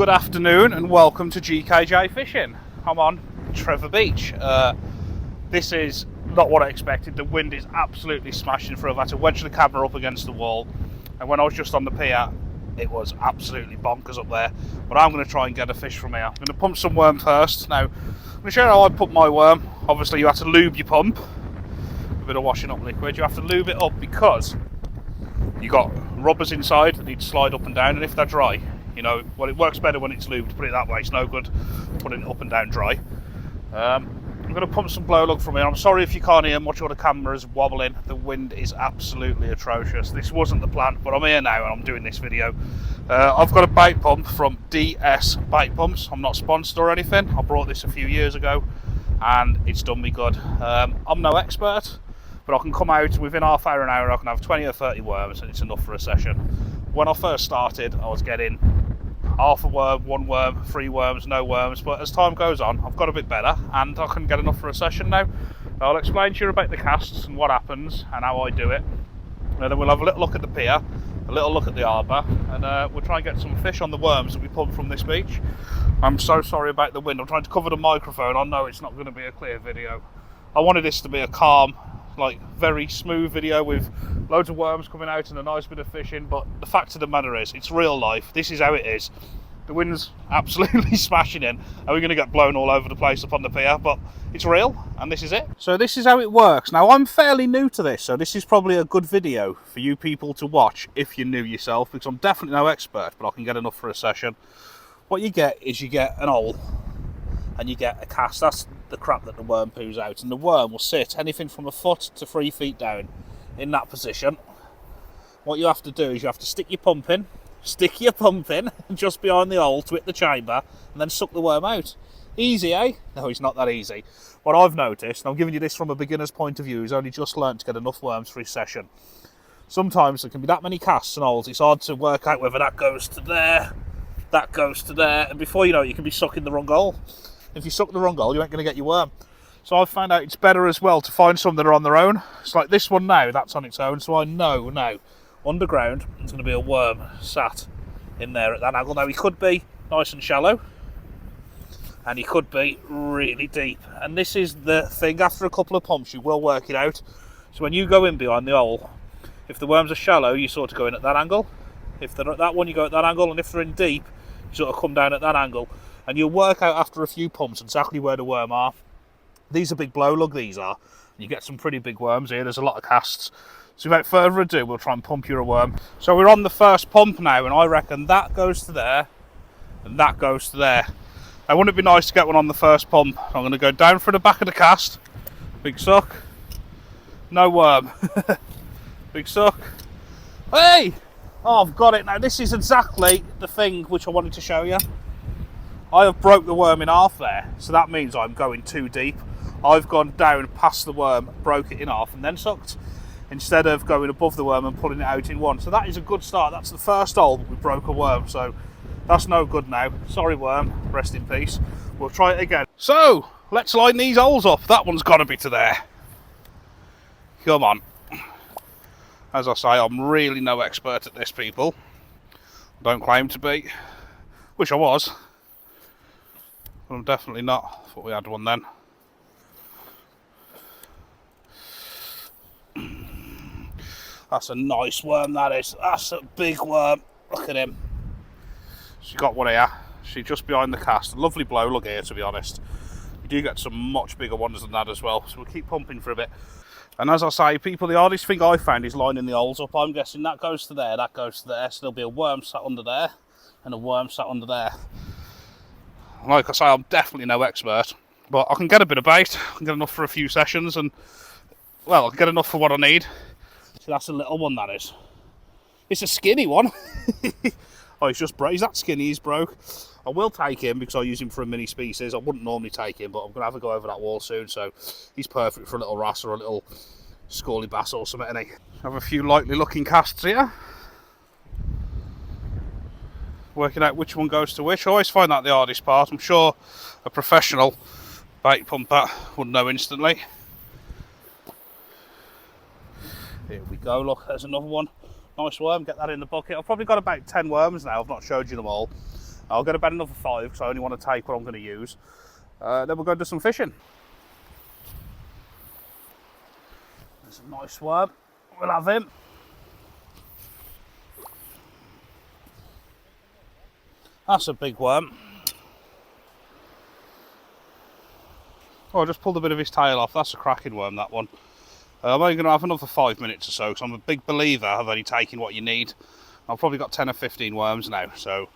Good afternoon and welcome to GKJ Fishing. I'm on Trevor Beach. This is not what I expected. The wind is absolutely smashing through. I've had to wedge the camera up against the wall, and when I was just on the pier it was absolutely bonkers up there. But I'm going to try and get a fish from here. I'm going to pump some worm first. Now I'm going to show you how I pump my worm. Obviously you have to lube your pump, a bit of washing up liquid. You have to lube it up because you got rubbers inside that need to slide up and down, and if they're dry, you know, well, it works better when it's lubed, put it that way. It's no good putting it up and down dry. I'm going to pump some blow lug from here. I'm sorry if you can't hear much or the camera's wobbling. The wind is absolutely atrocious. This wasn't the plan, but I'm here now and I'm doing this video. I've got a bait pump from DS Bait Pumps. I'm not sponsored or anything. I brought this a few years ago and it's done me good. I'm no expert, but I can come out within half hour, an hour, I can have 20 or 30 worms and it's enough for a session. When I first started, I was getting half a worm, one worm, 3 worms, no worms, but as time goes on, I've got a bit better and I can get enough for a session now. I'll explain to you about the casts and what happens and how I do it. And then we'll have a little look at the pier, a little look at the harbour, and we'll try and get some fish on the worms that we pump from this beach. I'm so sorry about the wind. I'm trying to cover the microphone. I know it's not going to be a clear video. I wanted this to be a calm, like very smooth video with loads of worms coming out and a nice bit of fishing, but the fact of the matter is, it's real life. This is how it is. The wind's absolutely smashing in and we're going to get blown all over the place up on the pier, but it's real and this is it. So this is how it works. Now I'm fairly new to this, so this is probably a good video for you people to watch if you're new yourself, because I'm definitely no expert, but I can get enough for a session. What you get is you get an hole and you get a cast. That's the crap that the worm poos out, and the worm will sit anything from a foot to 3 feet down in that position. What you have to do is you have to stick your pump in just behind the hole to hit the chamber and then suck the worm out. Easy, eh? No, it's not that easy. What I've noticed, and I'm giving you this from a beginner's point of view, who's only just learned to get enough worms for his session. Sometimes there can be that many casts and holes, it's hard to work out whether that goes to there, that goes to there, and before you know it, you can be sucking the wrong hole. If you suck the wrong hole, you ain't going to get your worm. So I've found out it's better as well to find some that are on their own. It's like this one now, that's on its own, so I know now underground there's going to be a worm sat in there at that angle. Now he could be nice and shallow and he could be really deep, and this is the thing, after a couple of pumps you will work it out. So when you go in behind the hole, if the worms are shallow you sort of go in at that angle, if they're at that one you go at that angle, and if they're in deep you sort of come down at that angle, and you'll work out after a few pumps exactly where the worm are. These are big blow lug, these are. You get some pretty big worms here, there's a lot of casts. So without further ado, we'll try and pump you a worm. So we're on the first pump now, and I reckon that goes to there, and that goes to there. Now wouldn't it be nice to get one on the first pump? I'm going to go down for the back of the cast. Big suck. No worm. Big suck. Hey! Oh, I've got it now. This is exactly the thing which I wanted to show you. I have broke the worm in half there, so that means I'm going too deep. I've gone down past the worm, broke it in half and then sucked, instead of going above the worm and pulling it out in one. So that is a good start. That's the first hole that we broke a worm, so that's no good now. Sorry worm, rest in peace. We'll try it again. So let's line these holes up. That one's got to be to there. Come on. As I say, I'm really no expert at this, people. Don't claim to be. Wish I was. But I'm definitely not. Thought we had one then. That's a nice worm, that is. That's a big worm. Look at him. She got one here. She's just behind the cast. Lovely blow lug here, to be honest. You do get some much bigger ones than that as well. So we'll keep pumping for a bit. And as I say, people, the hardest thing I found is lining the holes up. I'm guessing that goes to there, that goes to there. So there'll be a worm sat under there and a worm sat under there. Like I say, I'm definitely no expert, but I can get a bit of bait. I can get enough for a few sessions, and well, I can get enough for what I need. So that's a little one, that is. It's a skinny one. Oh, he's just broke. He's that skinny, he's broke. I will take him because I use him for a mini species. I wouldn't normally take him, but I'm going to have a go over that wall soon, so he's perfect for a little wrasse or a little scaly bass or something, isn't he? Have a few likely looking casts here. Working out which one goes to which. I always find that the hardest part. I'm sure a professional bait pumper would know instantly. Here we go, look, there's another one. Nice worm, get that in the bucket. I've probably got about 10 worms now, I've not showed you them all. I'll get about another 5 because I only want to take what I'm going to use. Then we'll go do some fishing. There's a nice worm. We'll have him. That's a big worm. Oh, I just pulled a bit of his tail off. That's a cracking worm, that one. I'm only going to have another 5 minutes or so because I'm a big believer of only taking what you need. I've probably got 10 or 15 worms now, so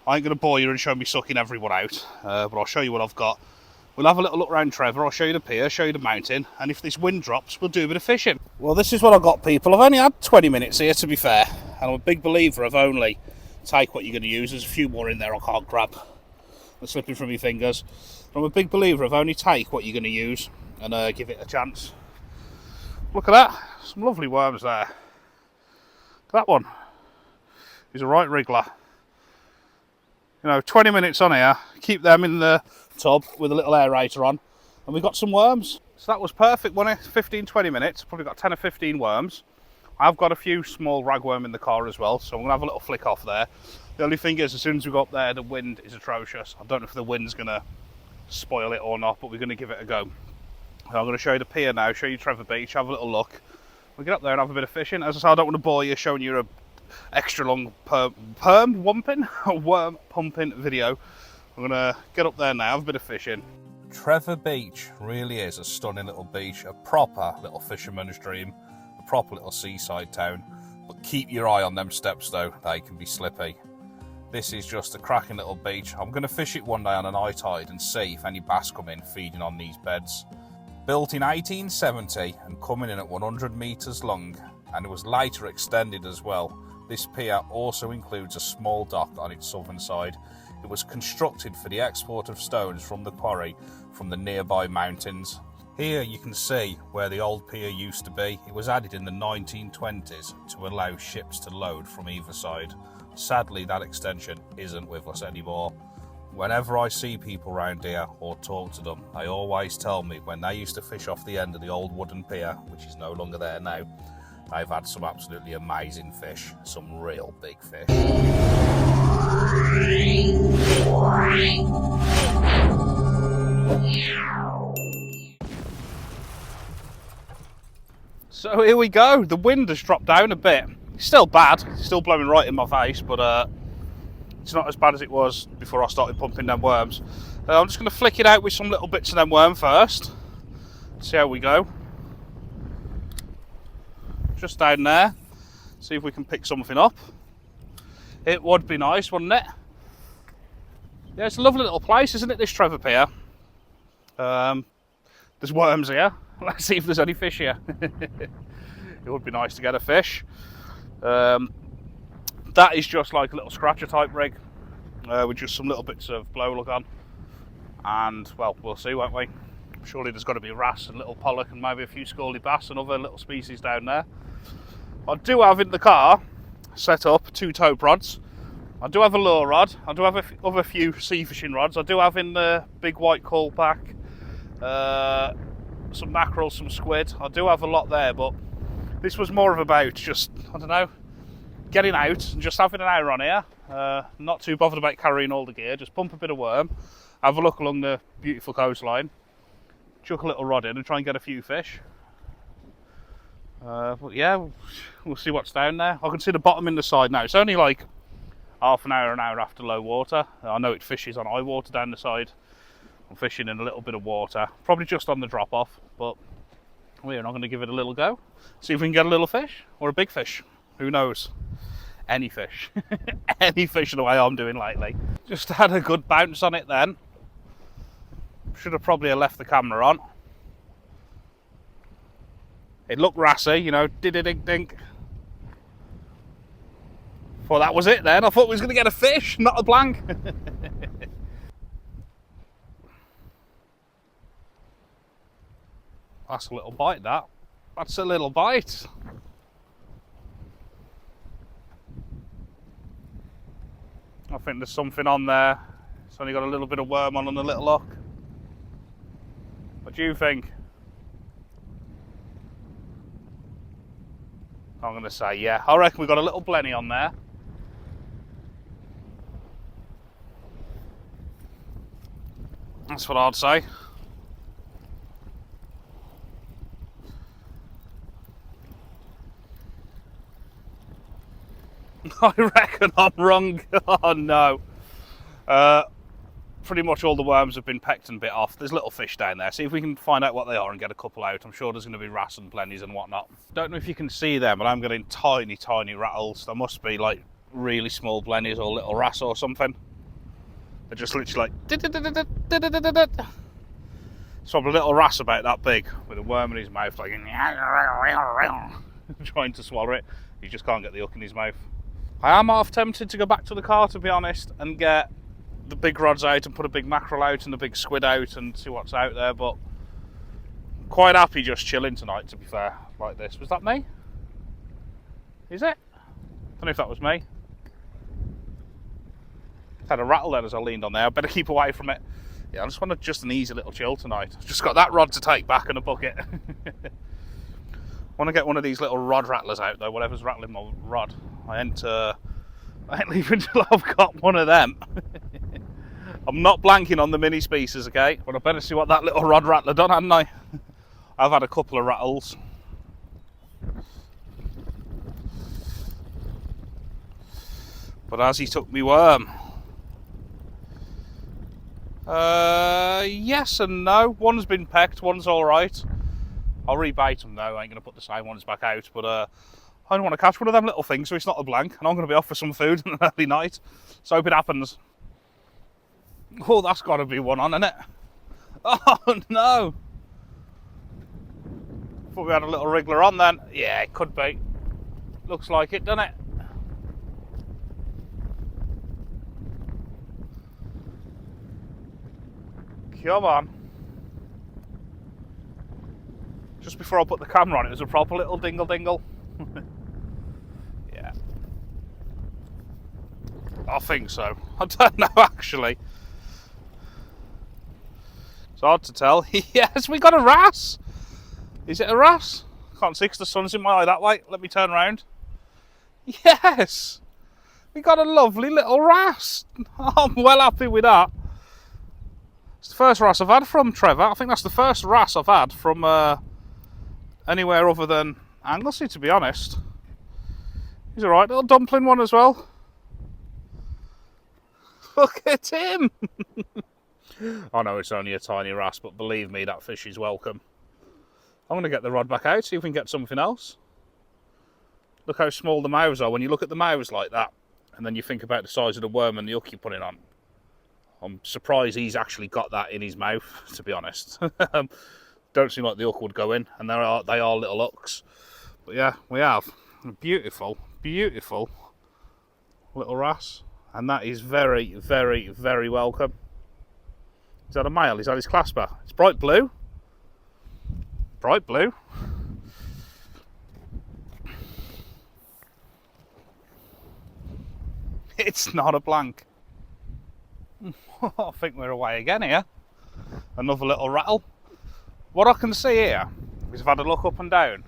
I ain't going to bore you and show me sucking everyone out, but I'll show you what I've got. We'll have a little look around Trevor, I'll show you the pier, show you the mountain, and if this wind drops, we'll do a bit of fishing. Well, this is what I've got, people. I've only had 20 minutes here, to be fair, and I'm a big believer of only take what you're going to use. There's a few more in there I can't grab. They're slipping from your fingers. But I'm a big believer of only take what you're going to use and give it a chance. Look at that, some lovely worms there. That one is a right wriggler. You know, 20 minutes on here, keep them in the tub with a little aerator on, and we got some worms. So that was perfect, wasn't it? 15-20 minutes, probably got 10 or 15 worms. I've got a few small ragworm in the car as well, so I'm gonna have a little flick off there. The only thing is, as soon as we go up there, the wind is atrocious. I don't know if the wind's gonna spoil it or not, but we're gonna give it a go. So I'm gonna show you the pier now, show you Trevor Beach, have a little look. We'll get up there and have a bit of fishing. As I said, I don't want to bore you showing you a extra long worm pumping video. I'm gonna get up there now, have a bit of fishing. Trevor Beach really is a stunning little beach, a proper little fisherman's dream, a proper little seaside town. But keep your eye on them steps though, they can be slippy. This is just a cracking little beach. I'm gonna fish it one day on an high tide and see if any bass come in feeding on these beds. Built in 1870 and coming in at 100 metres long, and it was later extended as well. This pier also includes a small dock on its southern side. It was constructed for the export of stones from the quarry from the nearby mountains. Here you can see where the old pier used to be. It was added in the 1920s to allow ships to load from either side. Sadly, that extension isn't with us anymore. Whenever I see people around here or talk to them, they always tell me when they used to fish off the end of the old wooden pier, which is no longer there now, they've had some absolutely amazing fish, some real big fish. So here we go, the wind has dropped down a bit. It's still bad, it's still blowing right in my face, but it's not as bad as it was before I started pumping them worms. I'm just going to flick it out with some little bits of them worm first. See how we go. Just down there. See if we can pick something up. It would be nice, wouldn't it? Yeah, it's a lovely little place, isn't it, this Trevor Pier? There's worms here. Let's see if there's any fish here. It would be nice to get a fish. That is just like a little scratcher type rig with just some little bits of blow lug on, and well, we'll see, won't we? Surely there's got to be wrasse and little pollock and maybe a few scaly bass and other little species down there. I do have in the car set up 2 tow rods. I do have a lure rod. I do have other few sea fishing rods. I do have in the big white callback some mackerel, some squid. I do have a lot there, but this was more of about just, I don't know, getting out and just having an hour on here. Not too bothered about carrying all the gear, just pump a bit of worm, have a look along the beautiful coastline, chuck a little rod in and try and get a few fish. But yeah, we'll see what's down there. I can see the bottom in the side now. It's only like half an hour after low water. I know it fishes on high water down the side. I'm fishing in a little bit of water, probably just on the drop off, but we're not going to give it a little go. See if we can get a little fish or a big fish. Who knows? Any fish. Any fish the way I'm doing lately. Just had a good bounce on it then. Should have probably left the camera on. It looked wrassy, you know, dink. Thought that was it then. I thought we was going to get a fish, not a blank. That's a little bite, that. That's a little bite. I think there's something on there. It's only got a little bit of worm on the little hook. What do you think? I'm going to say yeah. I reckon we've got a little blenny on there. That's what I'd say. I reckon I'm wrong. Oh no. Pretty much all the worms have been pecked and bit off. There's little fish down there. See if we can find out what they are and get a couple out. I'm sure there's going to be wrasse and blennies and whatnot. Don't know if you can see them, but I'm getting tiny, tiny rattles. There must be like really small blennies or little wrasse or something. They're just literally like... So a little wrasse about that big with a worm in his mouth, like trying to swallow it. He just can't get the hook in his mouth. I am half tempted to go back to the car, to be honest, and get the big rods out and put a big mackerel out and a big squid out and see what's out there, but I'm quite happy just chilling tonight, to be fair, like this. Was that me? Is it? I don't know if that was me. Had a rattle then as I leaned on there. I better keep away from it. Yeah, I just want just an easy little chill tonight. I've just got that rod to take back and a bucket. I want to get one of these little rod rattlers out though, whatever's rattling my rod. I ain't leaving until I've got one of them. I'm not blanking on the mini species, okay? But I better see what that little rod rattler done, hadn't I? I've had a couple of rattles. But has he took me worm? Yes and no. One's been pecked, one's alright. I'll rebait them though, I ain't going to put the same ones back out. But I don't want to catch one of them little things, so it's not a blank. And I'm going to be off for some food in an early night. So hope it happens. Oh, that's got to be one on, isn't it? Oh no! Thought we had a little wriggler on then. Yeah, it could be. Looks like it, doesn't it? Come on. Just before I put the camera on, it was a proper little dingle dingle. Yeah. I think so. I don't know actually. It's hard to tell. Yes, we got a wrasse. Is it a wrasse? Can't see because the sun's in my eye that way. Let me turn around. Yes! We got a lovely little wrasse. I'm well happy with that. It's the first wrasse I've had from Trevor. I think that's the first wrasse I've had from anywhere other than Anglesey, to be honest. He's alright, little dumpling one as well. Look at him! I know it's only a tiny wrasse, but believe me, that fish is welcome. I'm going to get the rod back out, see if we can get something else. Look how small the mouths are. When you look at the mouths like that, and then you think about the size of the worm and the hook you're putting on, I'm surprised he's actually got that in his mouth, to be honest. Don't seem like the hook would go in, and they are little hooks. But yeah, we have a beautiful, beautiful little wrasse, and that is very, very, very welcome. Is that a male? Is that his clasper? It's bright blue. Bright blue. It's not a blank. I think we're away again here. Another little rattle. What I can see here is I've had a look up and down,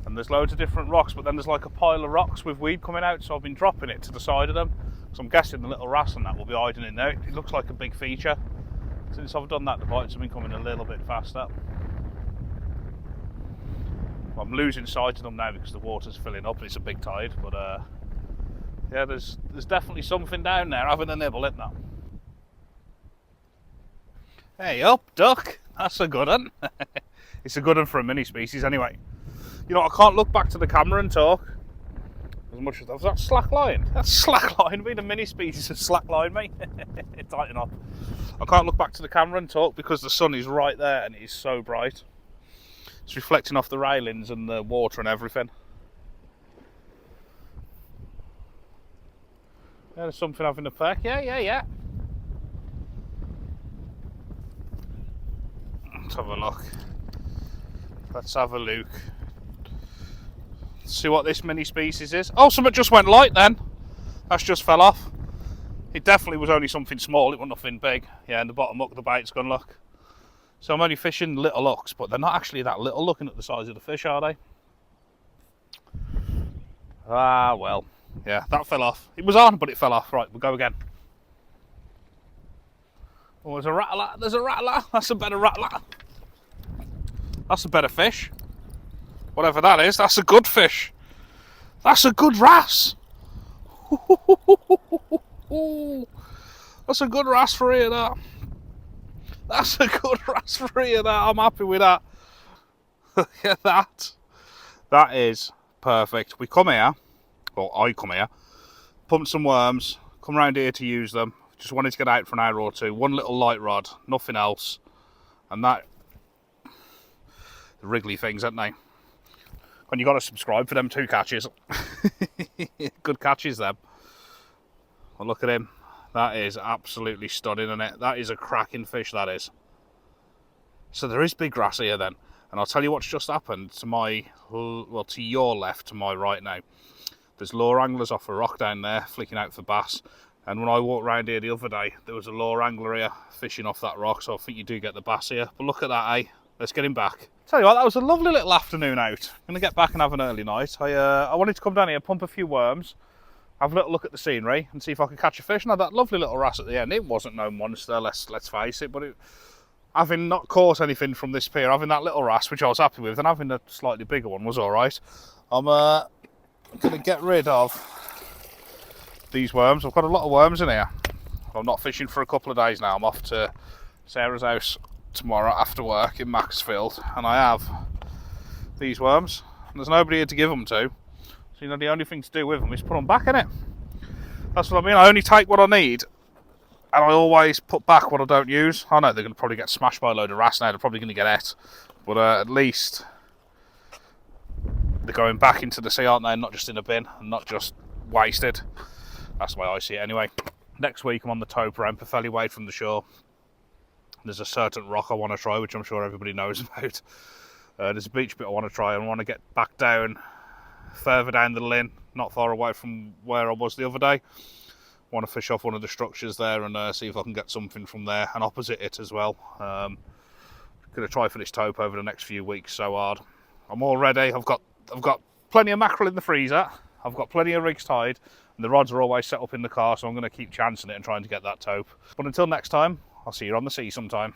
and there's loads of different rocks, but then there's like a pile of rocks with weed coming out, so I've been dropping it to the side of them. So I'm guessing the little wrasse and that will be hiding in there. It looks like a big feature. Since I've done that, the bites have been coming a little bit faster. I'm losing sight of them now because the water's filling up and it's a big tide, but yeah, there's definitely something down there having a nibble, isn't there? Hey up, duck! That's a good one. It's a good one for a mini species anyway. You know, I can't look back to the camera and talk as much as that. Was that slack line? That's slack line. Being a mini species of slack line, mate. Tighten up. I can't look back to the camera and talk because the sun is right there and it is so bright. It's reflecting off the railings and the water and everything. Yeah, there's something having a peck. Yeah. Let's have a look. Let's have a look. See what this mini species is. Oh, something just went light then. That's just fell off. It definitely was only something small. It was nothing big. Yeah, in the bottom hook, the bait's gone, look. So I'm only fishing little hooks, but they're not actually that little looking at the size of the fish, are they? Ah, well. Yeah, that fell off. It was on, but it fell off. Right, we'll go again. Oh, there's a rattler. There's a rattler. That's a better rattler. That's a better fish. Whatever that is, that's a good fish. That's a good wrasse. That's a good wrasse for you, that. That's a good wrasse for you, that. I'm happy with that. Look at that. That is perfect. We come here, well, I come here, pump some worms, come around here to use them. Just wanted to get out for an hour or two. One little light rod, nothing else. And that, the wriggly things, aren't they? And you got to subscribe for them 2 catches. Good catches, them. Well, look at him. That is absolutely stunning, isn't it? That is a cracking fish, that is. So there is big grass here then. And I'll tell you what's just happened to my, well, to your left, to my right now. There's lure anglers off a rock down there, flicking out for bass. And when I walked around here the other day, there was a lure angler here fishing off that rock. So I think you do get the bass here. But look at that, eh? Let's get him back. Tell you what, that was a lovely little afternoon out. I'm going to get back and have an early night. I wanted to come down here, pump a few worms, have a little look at the scenery and see if I could catch a fish. And had that lovely little wrasse at the end. It wasn't no monster, let's face it, but having not caught anything from this pier, having that little wrasse, which I was happy with, and having a slightly bigger one was all right. I'm going to get rid of these worms. I've got a lot of worms in here. I'm not fishing for a couple of days now. I'm off to Sarah's house tomorrow after work in Maxfield, and I have these worms. And there's nobody here to give them to. So, you know, the only thing to do with them is put them back in it. That's what I mean. I only take what I need, and I always put back what I don't use. I know they're going to probably get smashed by a load of wrasse now. They're probably going to get et. But at least they're going back into the sea, aren't they? Not just in a bin and not just wasted. That's the way I see it anyway. Next week I'm on the tope around Pwllheli Way from the shore. There's a certain rock I want to try, which I'm sure everybody knows about. There's a beach bit I want to try. I want to get back down, further down the Lynn, not far away from where I was the other day. I want to fish off one of the structures there and see if I can get something from there, and opposite it as well. Going to try for this tope over the next few weeks. So hard. I'm all ready. I've got plenty of mackerel in the freezer. I've got plenty of rigs tied, and the rods are always set up in the car. So I'm going to keep chancing it and trying to get that tope. But until next time, I'll see you on the sea sometime.